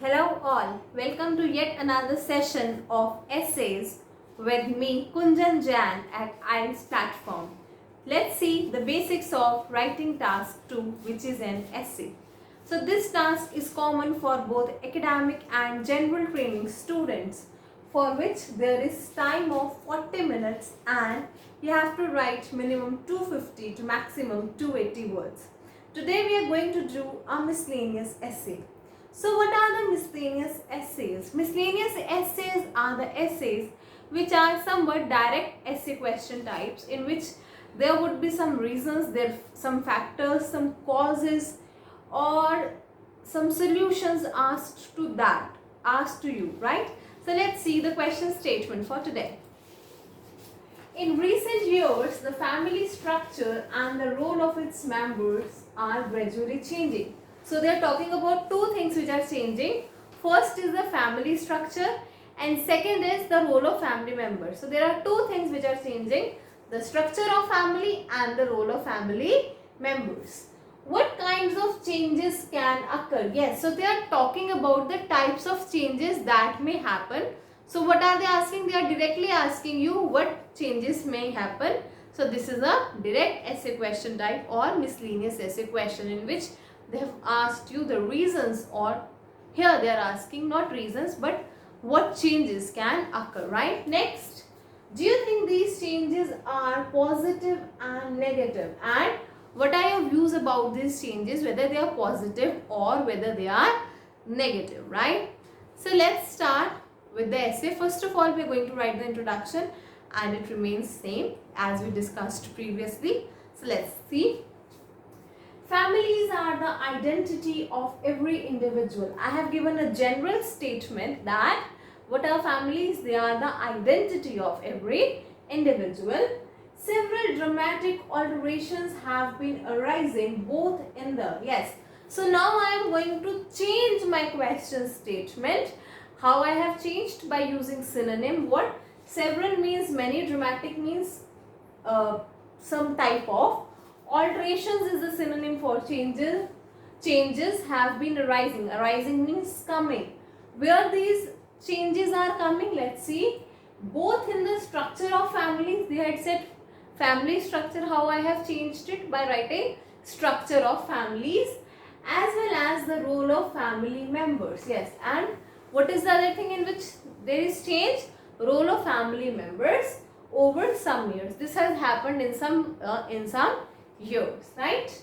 Hello all, welcome to yet another session of essays with me Kunjan Jan at IELTS platform. Let's see the basics of writing task 2, which is an essay. So this task is common for both academic and general training students, for which there is time of 40 minutes and you have to write minimum 250 to maximum 280 words. Today we are going to do a miscellaneous essay. So what are the miscellaneous essays? Miscellaneous essays are the essays which are somewhat direct essay question types, in which there would be some reasons, some factors, some causes, or some solutions asked to you, right? So let's see the question statement for today. In recent years, the family structure and the role of its members are gradually changing. So they are talking about two things which are changing. First is the family structure and second is the role of family members. So there are two things which are changing: the structure of family and the role of family members. What kinds of changes can occur? Yes, so they are talking about the types of changes that may happen. So what are they asking? They are directly asking you what changes may happen. So this is a direct essay question type or miscellaneous essay question, in which they have asked you the reasons, or here they are asking not reasons but what changes can occur, right? Next, do you think these changes are positive and negative, and what are your views about these changes, whether they are positive or whether they are negative, right? So let's start with the essay. First of all, we are going to write the introduction and it remains same as we discussed previously. So let's see. Families are the identity of every individual. I have given a general statement that what are families? They are the identity of every individual. Several dramatic alterations have been arising both in the, yes. So now I am going to change my question statement. How I have changed? By using synonym. What? Several means many, dramatic means some type of. Alterations is the synonym for changes. Changes have been arising. Arising means coming. Where these changes are coming? Let's see. Both in the structure of families. They had said family structure. How I have changed it? By writing structure of families, as well as the role of family members. Yes. And what is the other thing in which there is change? Role of family members over some years. This has happened in some years, right?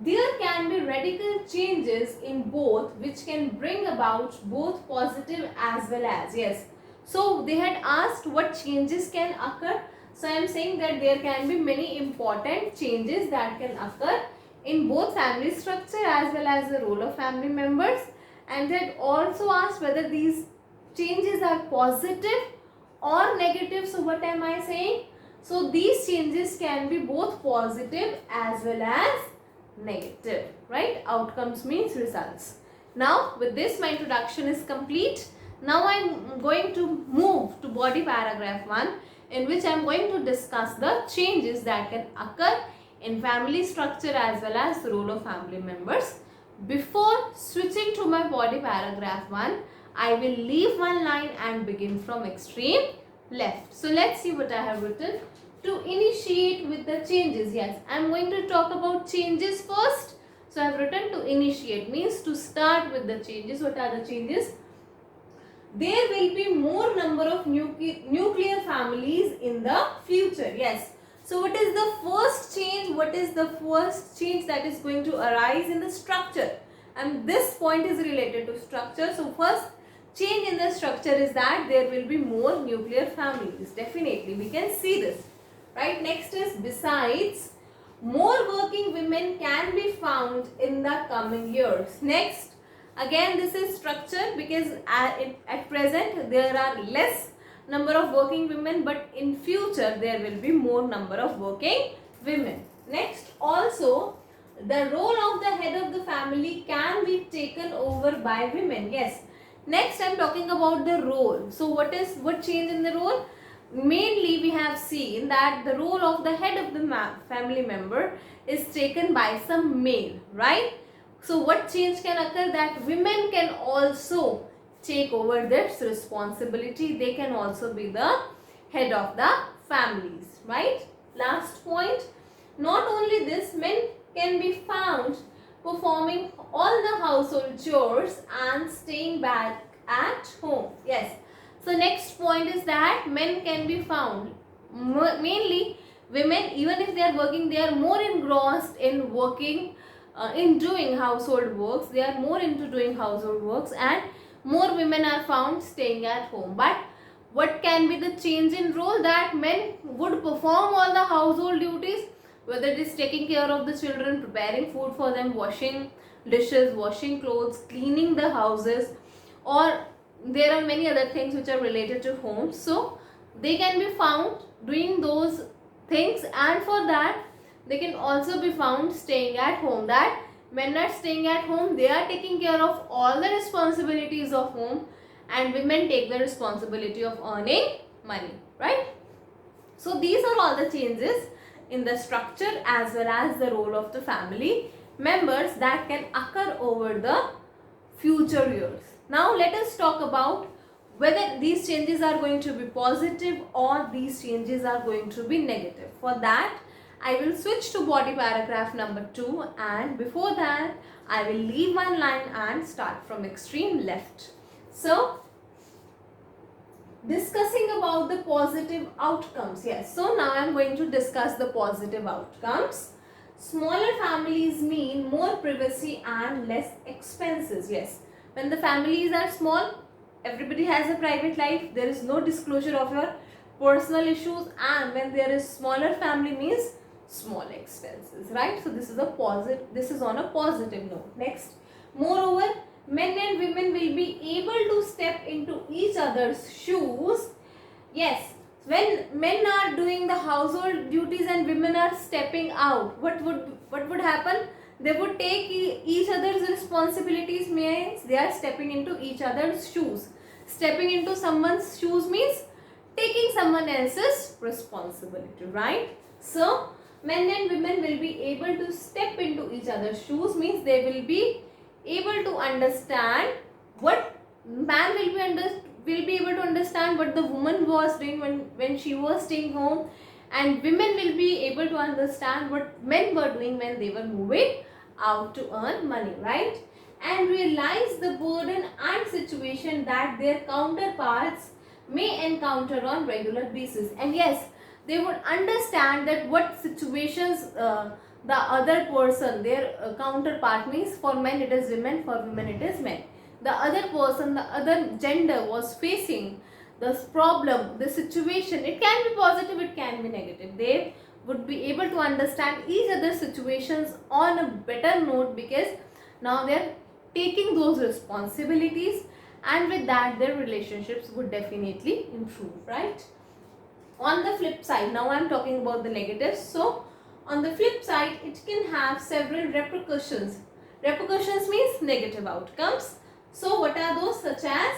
There can be radical changes in both, which can bring about both positive as well as, yes. So they had asked what changes can occur. So I am saying that there can be many important changes that can occur in both family structure as well as the role of family members. And they had also asked whether these changes are positive or negative. So what am I saying? So these changes can be both positive as well as negative, right? Outcomes means results. Now with this my introduction is complete. Now I am going to move to body paragraph 1, in which I am going to discuss the changes that can occur in family structure as well as the role of family members. Before switching to my body paragraph 1, I will leave one line and begin from extreme left. So let's see what I have written. To initiate with the changes. Yes, I am going to talk about changes first. So I have written to initiate means to start with the changes. What are the changes? There will be more number of nuclear families in the future. Yes. So what is the first change? What is the first change that is going to arise in the structure? And this point is related to structure. So first change in the structure is that there will be more nuclear families. Definitely we can see this, right? Next is besides, more working women can be found in the coming years. Next, again this is structure, because at present there are less number of working women, but in future there will be more number of working women. Next, also the role of the head of the family can be taken over by women. Yes. Next I am talking about the role. So what change in the role? Mainly we have seen that the role of the head of the family member is taken by some male, right? So what change can occur? That women can also take over this responsibility. They can also be the head of the families, right? Last point, not only this, men can be found performing all the household chores and staying back at home. Yes. So next point is that men can be found, mainly women, even if they are working, they are more engrossed in working, in doing household works. They are more into doing household works, and more women are found staying at home. But what can be the change in role? That men would perform all the household duties, whether it is taking care of the children, preparing food for them, washing dishes, washing clothes, cleaning the houses, or there are many other things which are related to home. So they can be found doing those things, and for that they can also be found staying at home. That men are staying at home, they are taking care of all the responsibilities of home, and women take the responsibility of earning money, right? So these are all the changes in the structure as well as the role of the family members that can occur over the future years. Now let us talk about whether these changes are going to be positive or these changes are going to be negative. For that, I will switch to body paragraph number 2, and before that I will leave one line and start from extreme left. So discussing about the positive outcomes. Yes, so now I am going to discuss the positive outcomes. Smaller families mean more privacy and less expenses. Yes, when the families are small, everybody has a private life, there is no disclosure of your personal issues, and when there is smaller family means small expenses, right? So this is a positive, this is on a positive note. Next, moreover, men and women will be able to step into each other's shoes. Yes, when men are doing the household duties and women are stepping out, what would happen? They would take each other's responsibilities, means they are stepping into each other's shoes. Stepping into someone's shoes means taking someone else's responsibility, right? So men and women will be able to step into each other's shoes, means they will be able to understand what man will be able to understand what the woman was doing when she was staying home, and women will be able to understand what men were doing when they were moving out to earn money, right? And realize the burden and situation that their counterparts may encounter on regular basis. And yes, they would understand that what situations the other person, their counterpart, means for men it is women, for women it is men, the other person, the other gender was facing this problem, the situation. It can be positive, it can be negative. They would be able to understand each other's situations on a better note, because now they are taking those responsibilities, and with that their relationships would definitely improve, right? On the flip side, now I am talking about the negatives. So on the flip side, it can have several repercussions. Repercussions means negative outcomes. So what are those? Such as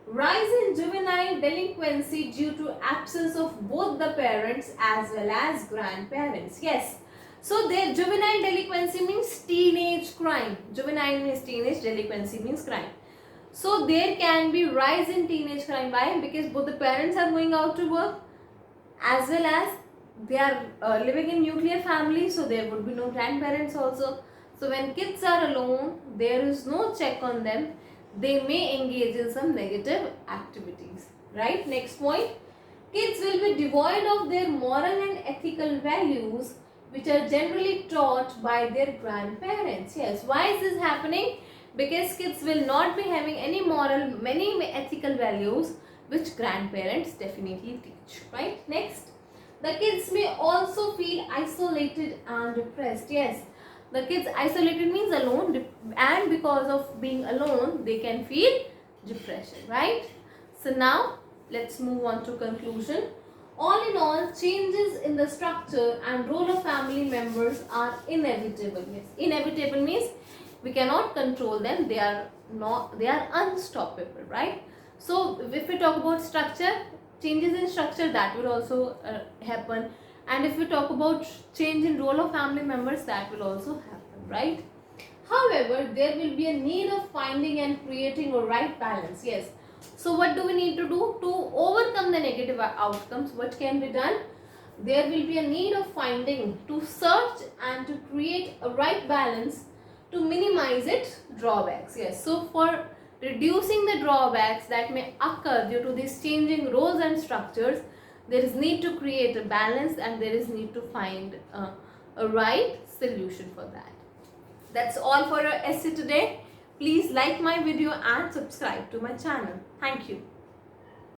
rise in juvenile delinquency due to absence of both the parents as well as grandparents. Yes. So their juvenile delinquency means teenage crime. Juvenile means teenage, delinquency means crime. So there can be rise in teenage crime. Why? Because both the parents are going out to work, as well as they are living in nuclear family, so there would be no grandparents also. So when kids are alone, there is no check on them, they may engage in some negative activities, right? Next point, kids will be devoid of their moral and ethical values which are generally taught by their grandparents. Yes, why is this happening? Because kids will not be having any moral, many ethical values which grandparents definitely teach, right? Next, the kids may also feel isolated and depressed. Yes, the kids isolated means alone, and because of being alone they can feel depression, right? So now let's move on to conclusion. All in all, changes in the structure and role of family members are inevitable. Yes, inevitable means we cannot control them, they are unstoppable, right? So if we talk about structure, changes in structure, that will also happen, and if we talk about change in role of family members, that will also happen, right? However, there will be a need of finding and creating a right balance. Yes. So what do we need to do to overcome the negative outcomes? What can be done? There will be a need of finding, to search and to create a right balance to minimize its drawbacks. Yes. So for reducing the drawbacks that may occur due to these changing roles and structures, there is need to create a balance and there is need to find a right solution for that. That's all for your essay today. Please like my video and subscribe to my channel. Thank you.